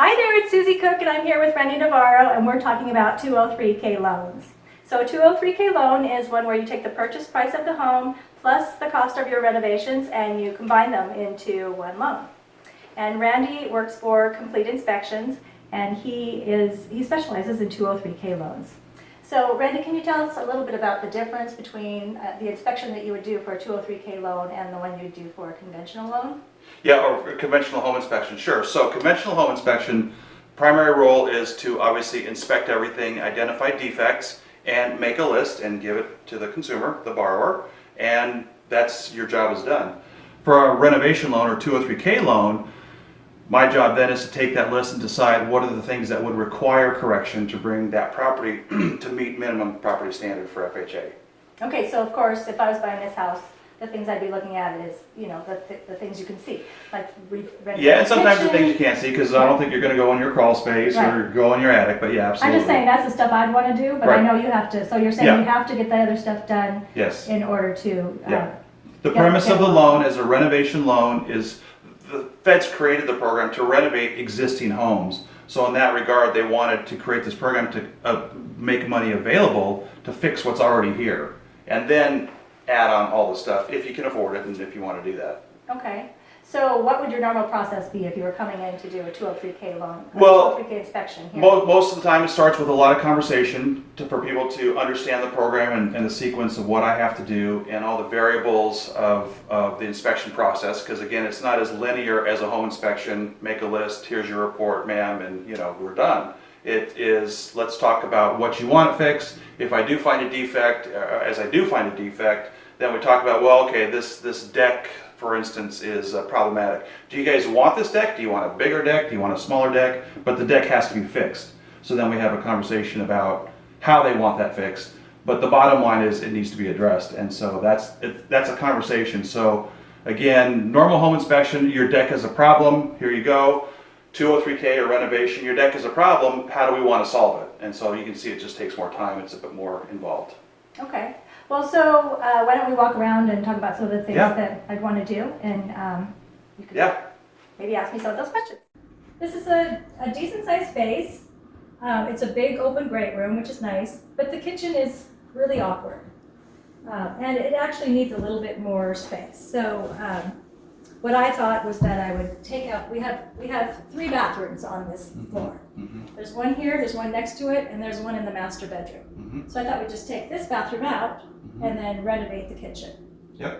Hi there, it's Susie Cook and I'm here with Randy Navarro and we're talking about 203K loans. So a 203K loan is one where you take the purchase price of the home plus the cost of your renovations and you combine them into one loan. And Randy works for Complete Inspections and he specializes in 203K loans. So Randy, can you tell us a little bit about the difference between the inspection that you would do for a 203K loan and the one you would do for a conventional loan? Yeah, or conventional home inspection, sure. So conventional home inspection, primary role is to obviously inspect everything, identify defects, and make a list and give it to the consumer, the borrower, and that's your job is done. For a renovation loan or 203K loan, my job then is to take that list and decide what are the things that would require correction to bring that property to meet minimum property standard for FHA. Okay, so of course, if I was buying this house, the things I'd be looking at is, you know, the things you can see, like yeah, and sometimes the things you can't see because I don't think you're going to go in your crawl space or go in your attic, but yeah, absolutely. I'm just saying that's the stuff I'd want to do, but I know you have to. So you're saying you have to get the other stuff done in order to. The premise of the loan as a renovation loan is the feds created the program to renovate existing homes. So in that regard, they wanted to create this program to make money available to fix what's already here, and then add on all the stuff if you can afford it and if you want to do that. Okay. So what would your normal process be if you were coming in to do a 203K loan, well, 203K inspection here? Most of the time it starts with a lot of conversation for people to understand the program and the sequence of what I have to do and all the variables of the inspection process, because again, it's not as linear as a home inspection, make a list, here's your report, ma'am, and you know, we're done. It is, let's talk about what you want to fix. If I do find a defect, as I do find a defect, then we talk about, well, okay, this deck, for instance, is problematic. Do you guys want this deck? Do you want a bigger deck? Do you want a smaller deck? But the deck has to be fixed. So then we have a conversation about how they want that fixed. But the bottom line is it needs to be addressed. And so that's a conversation. So again, normal home inspection, your deck is a problem, here you go. 203K or renovation, your deck is a problem, how do we want to solve it? And so you can see it just takes more time, it's a bit more involved. Okay. Well, so why don't we walk around and talk about some of the things that I'd want to do, and you could maybe ask me some of those questions. This is a decent sized space. It's a big open great room, which is nice, but the kitchen is really awkward. And it actually needs a little bit more space. So what I thought was that I would take out, we have 3 bathrooms on this floor. There's one here, there's one next to it, and there's one in the master bedroom. So I thought we'd just take this bathroom out and then renovate the kitchen. Yep.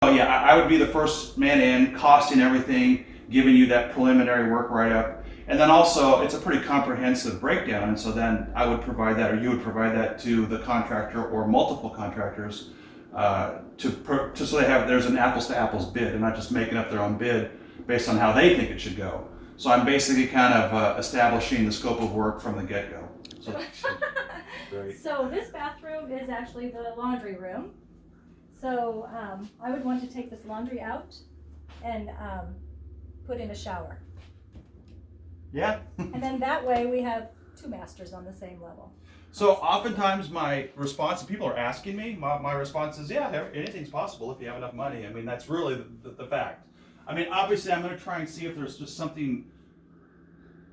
Oh yeah, I would be the first man in, costing everything, giving you that preliminary work write-up. And then also, it's a pretty comprehensive breakdown, and so then I would provide that, or you would provide that to the contractor or multiple contractors so there's an apples to apples bid. They're not just making up their own bid based on how they think it should go. So I'm basically kind of establishing the scope of work from the get-go. So this bathroom is actually the laundry room. So I would want to take this laundry out and put in a shower. Yeah. And then that way we have 2 masters on the same level. So oftentimes my response, and people are asking me, my response is, yeah, anything's possible if you have enough money. I mean, that's really the fact. I mean, obviously I'm going to try and see if there's just something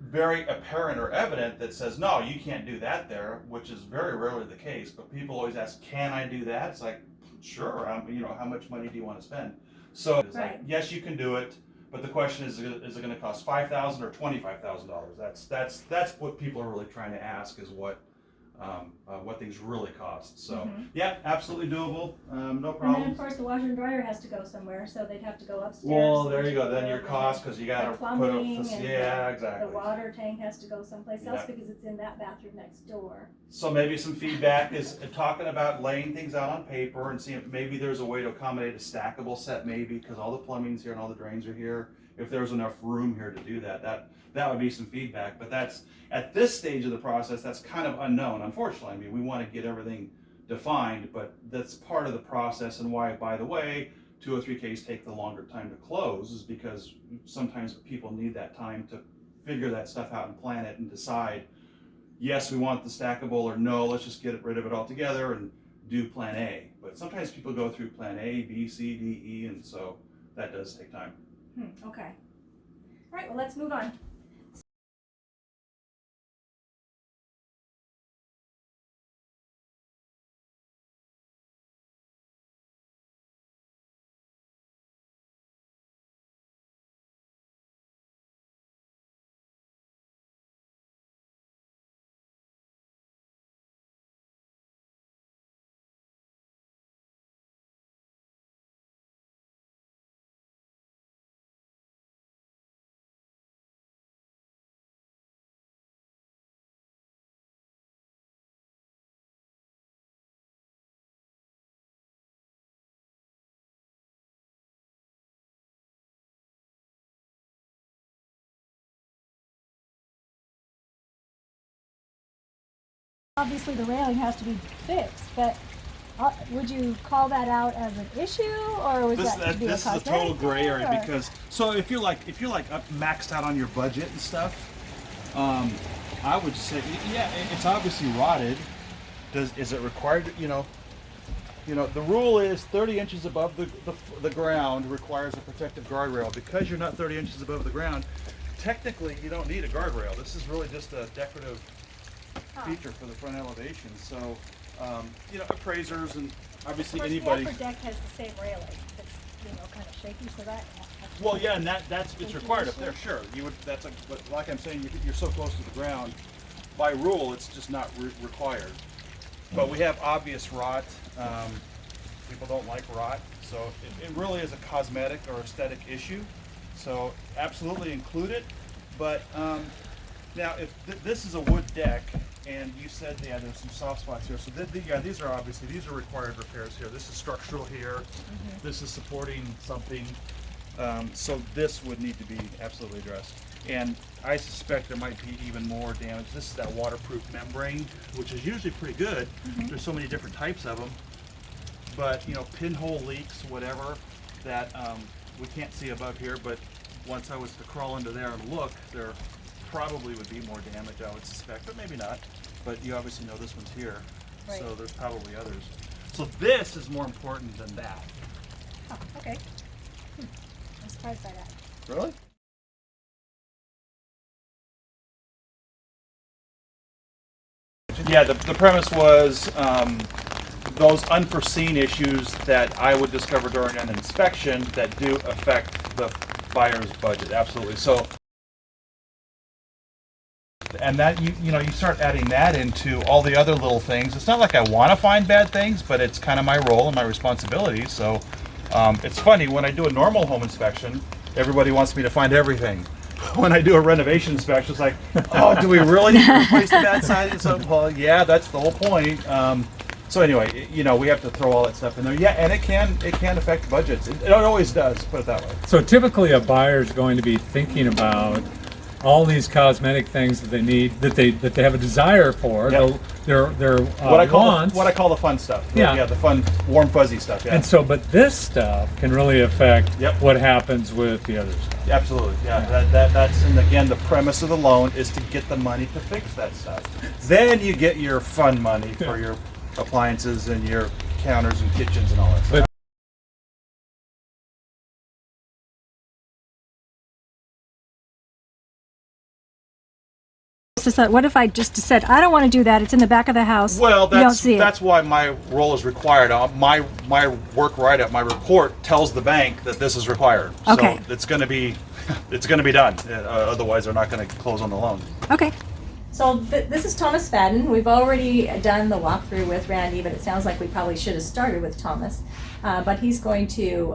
very apparent or evident that says, no, you can't do that there, which is very rarely the case. But people always ask, can I do that? It's like, sure, you know, how much money do you want to spend? So it's like, yes, you can do it. But the question is it going to cost $5,000 or $25,000? That's what people are really trying to ask, is what things really cost. So yeah, absolutely doable, no problem. And then of course the washer and dryer has to go somewhere, so they'd have to go upstairs. Well, there you go. Then your cost, because you got to put up. Exactly. The water tank has to go someplace else because it's in that bathroom next door. So maybe some feedback is talking about laying things out on paper and seeing if maybe there's a way to accommodate a stackable set, maybe, because all the plumbing's here and all the drains are here. If there's enough room here to do that would be some feedback. But that's, at this stage of the process, that's kind of unknown, unfortunately. I mean, we want to get everything defined, but that's part of the process, and why, by the way, 203Ks take the longer time to close is because sometimes people need that time to figure that stuff out and plan it and decide, yes, we want the stackable, or no, let's just get rid of it altogether and do plan A. But sometimes people go through plan A, B, C, D, E, and so that does take time. Okay. All right, well, let's move on. Obviously, the railing has to be fixed, but would you call that out as an issue, or was that to be this a is a total gray area or? because so if you're like up maxed out on your budget and stuff, I would say yeah, it's obviously rotted. Is it required? You know, the rule is 30 inches above the ground requires a protective guardrail. Because you're not 30 inches above the ground, technically you don't need a guardrail. This is really just a decorative feature for the front elevation. So, appraisers and obviously anybody. The upper deck has the same railing. It's kind of shaky, so that. Well, yeah, and that's it's required up there. Sure, you would. That's but like I'm saying, you're so close to the ground. By rule, it's just not required. But we have obvious rot. People don't like rot, so it really is a cosmetic or aesthetic issue. So absolutely include it. But now, if this is a wood deck, and you said there's some soft spots here. So these are required repairs here. This is structural here. Mm-hmm. This is supporting something. So this would need to be absolutely addressed. And I suspect there might be even more damage. This is that waterproof membrane, which is usually pretty good. Mm-hmm. There's so many different types of them. But pinhole leaks, whatever, that we can't see above here. But once I was to crawl into there and look, there probably would be more damage, I would suspect, but maybe not. But you obviously know this one's here, right. So there's probably others. So this is more important than that. Oh, okay. I'm surprised by that. Really? Yeah, the premise was those unforeseen issues that I would discover during an inspection that do affect the buyer's budget, absolutely. So, and that you start adding that into all the other little things. It's not like I want to find bad things, but it's kind of my role and my responsibility. So it's funny, when I do a normal home inspection, everybody wants me to find everything. When I do a renovation inspection, it's like, oh, do we really need to replace the bad siding? So, well, yeah, that's the whole point. So anyway, we have to throw all that stuff in there. Yeah, and it can affect budgets. It always does, put it that way. So typically a buyer is going to be thinking about all these cosmetic things that they need, that they have a desire for. Yep. Their what I call the fun stuff. Yeah, the fun, warm, fuzzy stuff. Yeah. And so, but this stuff can really affect what happens with the other stuff. Absolutely. Yeah. That's and again the premise of the loan is to get the money to fix that stuff. Then you get your fun money for your appliances and your counters and kitchens and all that stuff. What if I just said, I don't want to do that, it's in the back of the house, well, you don't see it? That's why my role is required. My work write-up, my report tells the bank that this is required. Okay. So it's going to be done. Otherwise, they're not going to close on the loan. Okay. So this is Thomas Fadden. We've already done the walkthrough with Randy, but it sounds like we probably should have started with Thomas. But he's going to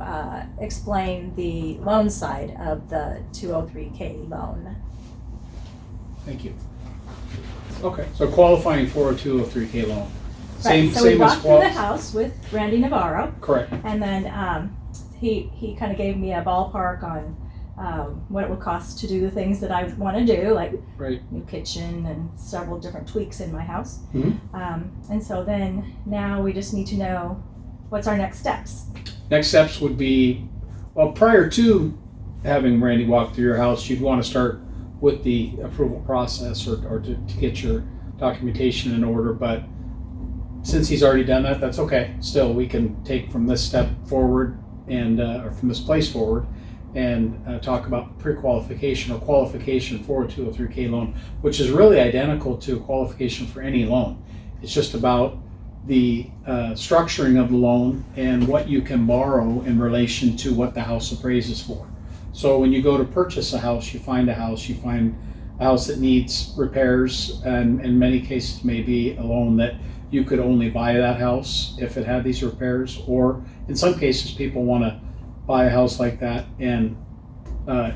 explain the loan side of the 203K loan. Thank you. Okay, so qualifying for a 203K loan. Right, so we walked through the house with Randy Navarro. Correct. And then he kind of gave me a ballpark on what it would cost to do the things that I want to do, like new kitchen and several different tweaks in my house. Mm-hmm. And so then now we just need to know what's our next steps. Next steps would be, well, prior to having Randy walk through your house, you'd want to start with the approval process or to get your documentation in order. But since he's already done that, that's okay. Still, we can take from this step forward and or from this place forward and talk about pre-qualification or qualification for a 203K loan, which is really identical to qualification for any loan. It's just about the structuring of the loan and what you can borrow in relation to what the house appraises for. So when you go to purchase a house, you find a house that needs repairs, and in many cases maybe a loan that you could only buy that house if it had these repairs, or in some cases people want to buy a house like that and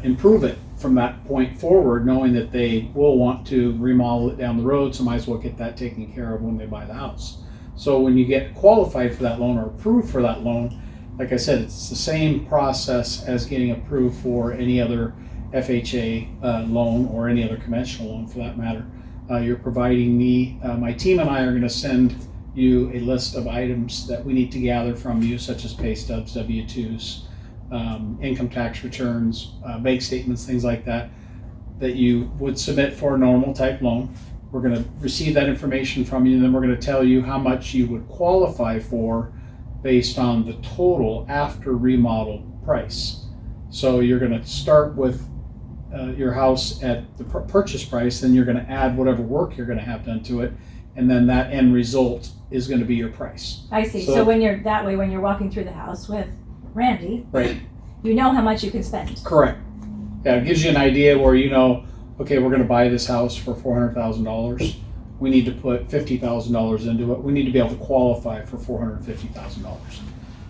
improve it from that point forward, knowing that they will want to remodel it down the road, so might as well get that taken care of when they buy the house. So when you get qualified for that loan or approved for that loan, like I said, it's the same process as getting approved for any other FHA loan or any other conventional loan for that matter. You're providing me, my team and I are going to send you a list of items that we need to gather from you, such as pay stubs, W-2s, income tax returns, bank statements, things like that, that you would submit for a normal type loan. We're going to receive that information from you, and then we're going to tell you how much you would qualify for based on the total after remodel price. So you're going to start with your house at the purchase price, then you're going to add whatever work you're going to have done to it, and then that end result is going to be your price. I see. So when you're that way, when you're walking through the house with Randy, right, you know how much you can spend. Correct. Yeah, it gives you an idea where you know, okay, we're going to buy this house for $400,000. We need to put $50,000 into it. We need to be able to qualify for $450,000.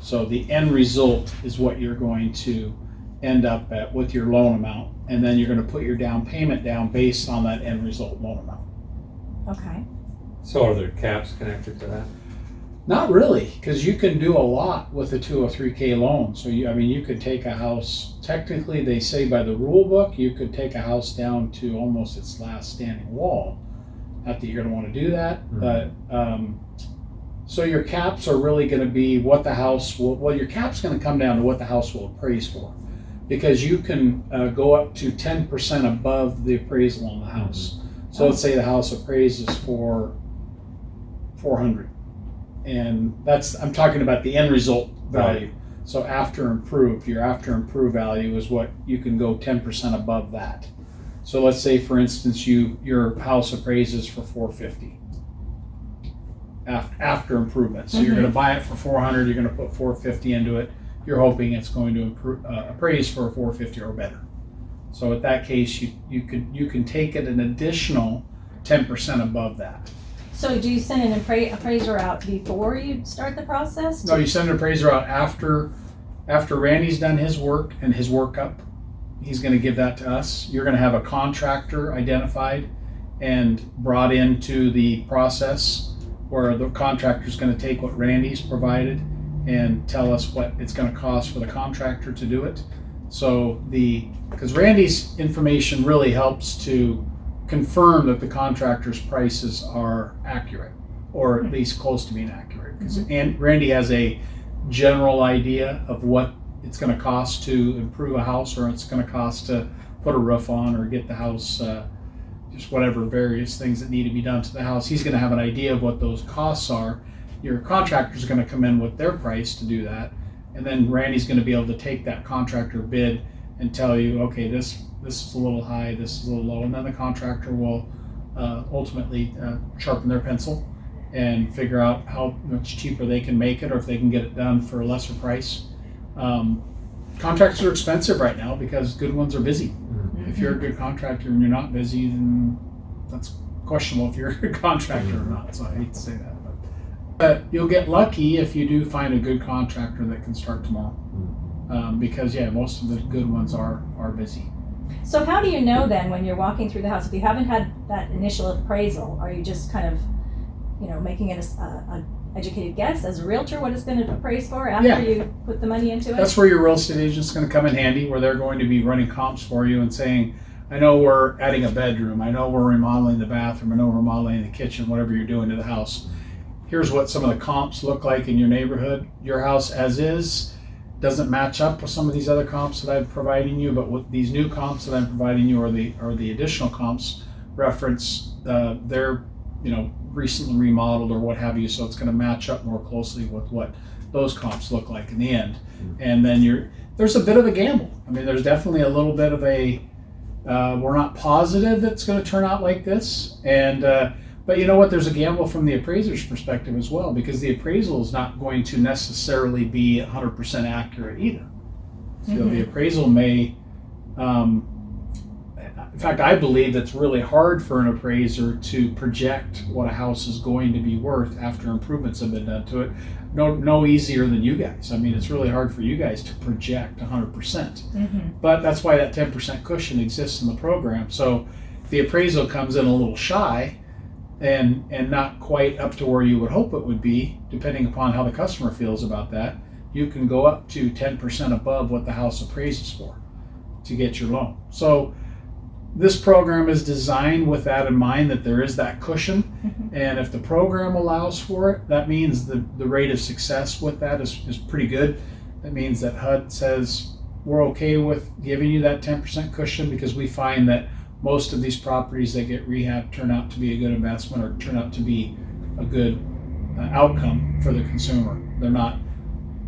So the end result is what you're going to end up at with your loan amount, and then you're going to put your down payment down based on that end result loan amount. Okay. So are there caps connected to that? Not really, because you can do a lot with a 203K loan. So you could take a house, technically they say by the rule book, you could take a house down to almost its last standing wall. Not that you're going to want to do that, but so your caps are really going to be what the house will, well, your cap's going to come down to what the house will appraise for, because you can go up to 10% above the appraisal on the house. So let's say the house appraises for 400, and I'm talking about the end result value. Right. So after improved, your after improved value is what you can go 10% above that. So let's say, for instance, your house appraises for 450 after improvement. So you're going to buy it for 400. You're going to put 450 into it. You're hoping it's going to appraise for 450 or better. So at that case, you can take it an additional 10% above that. So do you send an appraiser out before you start the process? No, you send an appraiser out after Randy's done his work and his workup. He's going to give that to us. You're going to have a contractor identified and brought into the process, where the contractor is going to take what Randy's provided and tell us what it's going to cost for the contractor to do it. So because Randy's information really helps to confirm that the contractor's prices are accurate, or at least close to being accurate. Because Randy has a general idea of what it's going to cost to improve a house, or it's going to cost to put a roof on, or get the house, just whatever various things that need to be done to the house. He's going to have an idea of what those costs are. Your contractor's going to come in with their price to do that, and then Randy's going to be able to take that contractor bid and tell you, okay, this is a little high, this is a little low, and then the contractor will ultimately sharpen their pencil and figure out how much cheaper they can make it, or if they can get it done for a lesser price. Contractors are expensive right now because good ones are busy. If you're a good contractor and you're not busy, then that's questionable if you're a good contractor or not. So I hate to say that, but you'll get lucky if you do find a good contractor that can start tomorrow. Because most of the good ones are busy. So how do you know then, when you're walking through the house, if you haven't had that initial appraisal, are you just kind of, making an educated guess as a realtor what it's going to appraise for after you put the money into it? That's where your real estate agent's going to come in handy, where they're going to be running comps for you and saying, I know we're adding a bedroom, I know we're remodeling the bathroom, I know we're remodeling the kitchen, whatever you're doing to the house. Here's what some of the comps look like in your neighborhood. Your house as is doesn't match up with some of these other comps that I'm providing you, but with these new comps that I'm providing you, or the additional comps reference, they're recently remodeled or what have you, so it's going to match up more closely with what those comps look like in the end. And then there's a bit of a gamble. I mean, there's definitely a little bit of a we're not positive it's going to turn out like this, and but you know what, there's a gamble from the appraiser's perspective as well, because the appraisal is not going to necessarily be 100% accurate either. So the appraisal may in fact, I believe it's really hard for an appraiser to project what a house is going to be worth after improvements have been done to it. No easier than you guys. I mean, it's really hard for you guys to project 100%. But that's why that 10% cushion exists in the program. So if the appraisal comes in a little shy and not quite up to where you would hope it would be, depending upon how the customer feels about that, you can go up to 10% above what the house appraises for to get your loan. So this program is designed with that in mind, that there is that cushion, and if the program allows for it, that means the rate of success with that is pretty good. That means that HUD says we're okay with giving you that 10% cushion, because we find that most of these properties that get rehabbed turn out to be a good investment, or turn out to be a good outcome for the consumer. They're not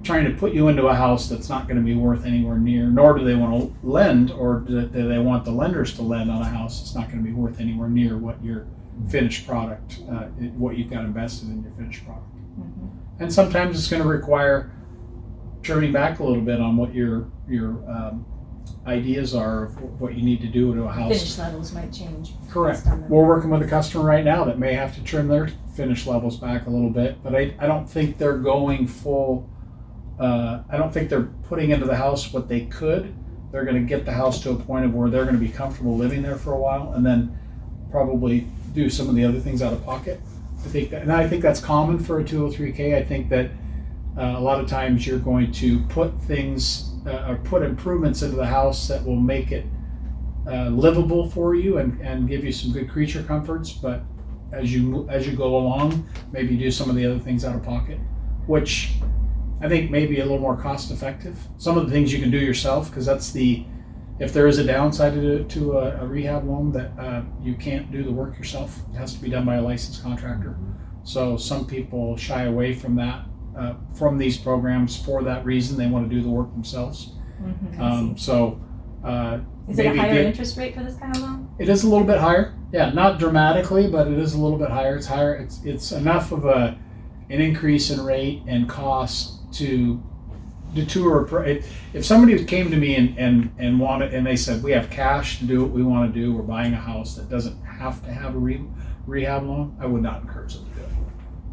trying to put you into a house that's not going to be worth anywhere near, nor do they want to lend, or do they want the lenders to lend on a house that's not going to be worth anywhere near what your finished product, what you've got invested in your finished product. And sometimes it's going to require trimming back a little bit on what your ideas are of what you need to do to a house. Finish levels might change. Correct. We're working with a customer right now that may have to trim their finish levels back a little bit, but I don't think they're going full. I don't think they're putting into the house what they could. They're going to get the house to a point of where they're going to be comfortable living there for a while, and then probably do some of the other things out of pocket. I think that's common for a 203K. I think that a lot of times you're going to put things or put improvements into the house that will make it livable for you and give you some good creature comforts. But as you go along, maybe do some of the other things out of pocket, which I think may be a little more cost effective. Some of the things you can do yourself, because that's if there is a downside to a rehab loan, that you can't do the work yourself. It has to be done by a licensed contractor. So some people shy away from that, from these programs for that reason. They want to do the work themselves. Is it a higher interest rate for this kind of loan? It is a little bit higher. Yeah, not dramatically, but it is a little bit higher. It's higher. It's enough of an increase in rate and cost to detour. If somebody came to me and wanted, and they said, we have cash to do what we want to do, we're buying a house that doesn't have to have a rehab loan, I would not encourage them to do it.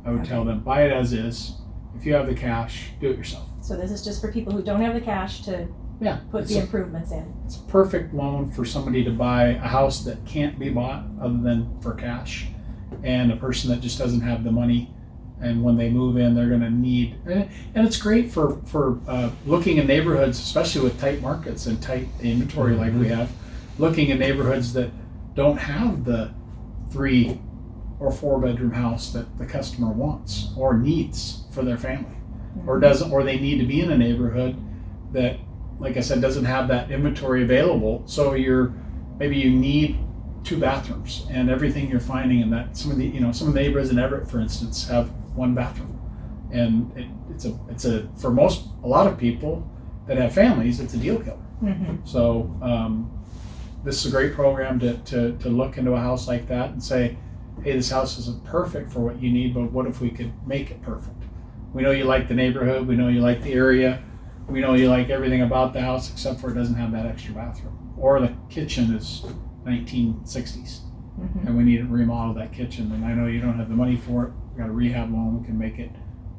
I would tell them, buy it as is. If you have the cash, do it yourself. So this is just for people who don't have the cash to put the improvements in. It's a perfect loan for somebody to buy a house that can't be bought other than for cash, and a person that just doesn't have the money. And when they move in, they're going to need, and it's great for looking in neighborhoods, especially with tight markets and tight inventory like we have, looking in neighborhoods that don't have the 3 or 4 bedroom house that the customer wants or needs for their family, or they need to be in a neighborhood that, like I said, doesn't have that inventory available. So maybe you need 2 bathrooms, and everything you're finding in that, some of the neighborhoods in Everett, for instance, have 1 bathroom, and it's for a lot of people that have families, it's a deal killer. So this is a great program to look into a house like that and say, hey, this house isn't perfect for what you need, but what if we could make it perfect? We know you like the neighborhood, we know you like the area, we know you like everything about the house, except for it doesn't have that extra bathroom, or the kitchen is 1960s, and we need to remodel that kitchen, and I know you don't have the money for it. We got a rehab loan, we can make it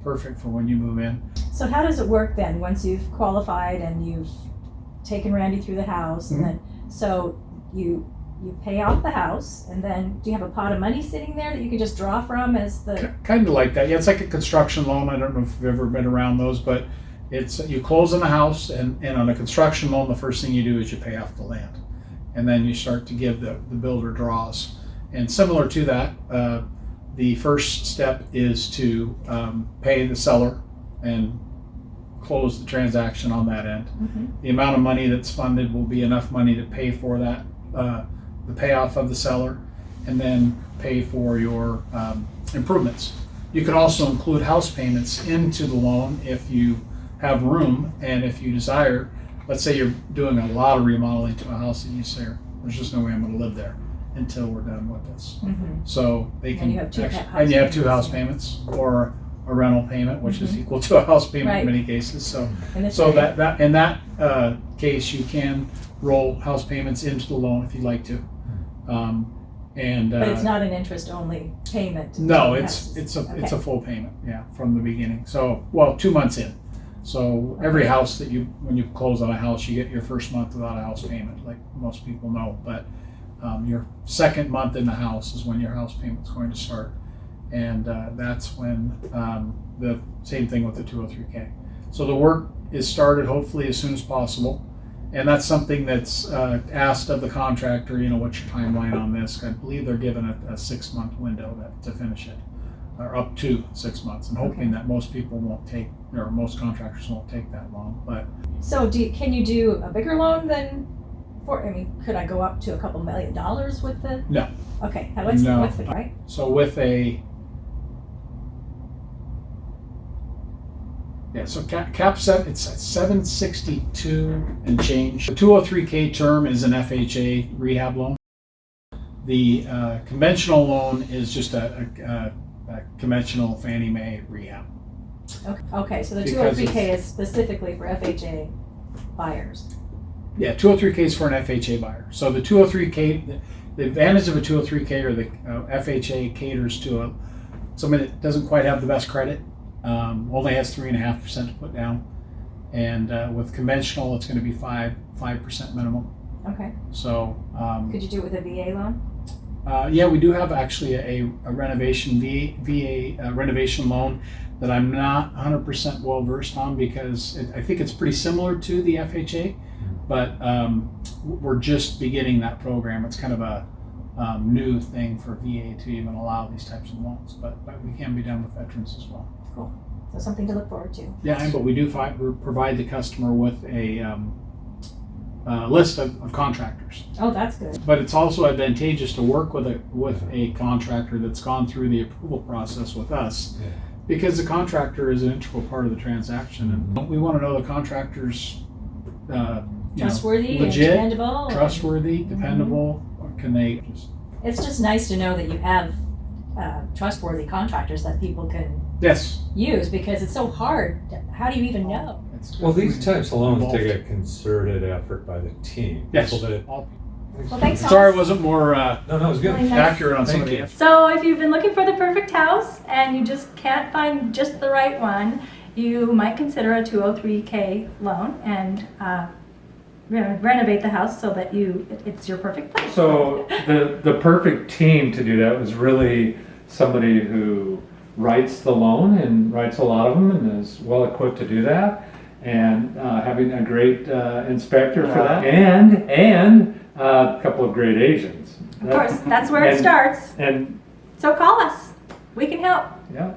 perfect for when you move in. So how does it work then, once you've qualified and you've taken Randy through the house, and then so you pay off the house, and then do you have a pot of money sitting there that you can just draw from as the... Kind of like that. Yeah, it's like a construction loan. I don't know if you've ever been around those, but it's you close on a house, and on a construction loan, the first thing you do is you pay off the land, and then you start to give the builder draws. And similar to that, the first step is to pay the seller and close the transaction on that end. Mm-hmm. The amount of money that's funded will be enough money to pay for that, the payoff of the seller, and then pay for your improvements. You can also include house payments into the loan if you have room, and if you desire. Let's say you're doing a lot of remodeling to a house that you say, there's just no way I'm going to live there until we're done with this. Mm-hmm. So they can, And you have two and you have two house payments or a rental payment, which is equal to a house payment Right. in many cases. So, And it's so very- that in that case, you can roll house payments into the loan if you'd like to. And but it's not an interest-only payment. no, Yes. it's a Okay. full payment, yeah, from the beginning. So, well, 2 months in. So every house that when you close on a house, you get your first month without a house payment, like most people know. But your second month in the house is when your house payment's going to start, and that's when the same thing with the 203K. So the work is started hopefully as soon as possible, and that's something that's asked of the contractor. What's your timeline on this? I believe they're given a 6-month window to finish it, or up to 6 months, and hoping that most people won't take, or most contractors won't take that long. But So can you do a bigger loan than could I go up to a couple $1 million with the? No. Okay, what's No. the right? so with a so cap set, it's at 762 and change. The 203K term is an FHA rehab loan. The conventional loan is just a conventional Fannie Mae rehab. Okay, so the Because 203K is specifically for FHA buyers. Yeah, 203K is for an FHA buyer. So the 203K, the advantage of a 203K or the FHA caters to somebody that doesn't quite have the best credit, only has 3.5% to put down, and with conventional, it's going to be 5% minimum. Okay. So Could you do it with a VA loan? yeah, we do have actually a renovation VA renovation loan that I'm not 100% well versed on, because I think it's pretty similar to the FHA, but we're just beginning that program. It's kind of a new thing for VA to even allow these types of loans, but we can be done with veterans as well. Cool. So something to look forward to. Yeah, but we do provide the customer with a list of contractors. Oh, that's good. But it's also advantageous to work with a contractor that's gone through the approval process with us, because the contractor is an integral part of the transaction, and we want to know the contractor's Trustworthy, legit, and dependable. trustworthy, dependable. Or can they just? It's just nice to know that you have trustworthy contractors that people can Yes. use, because it's so hard. How do you even know? Well, these types of loans Involved. take a concerted effort by the team. Yes. People that- Well, thanks, Thomas. Sorry, I wasn't more No, it was good. Really nice. accurate on some of Thank the. you. So if you've been looking for the perfect house and you just can't find just the right one, you might consider a 203K loan and renovate the house so that it's your perfect place. So the perfect team to do that was really somebody who writes the loan, and writes a lot of them, and is well equipped to do that, and having a great inspector for that, and a couple of great agents. Of course, that's where it And- starts. And So call us. We can help. yeah.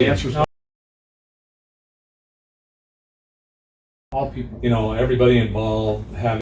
answers. All people. Everybody involved having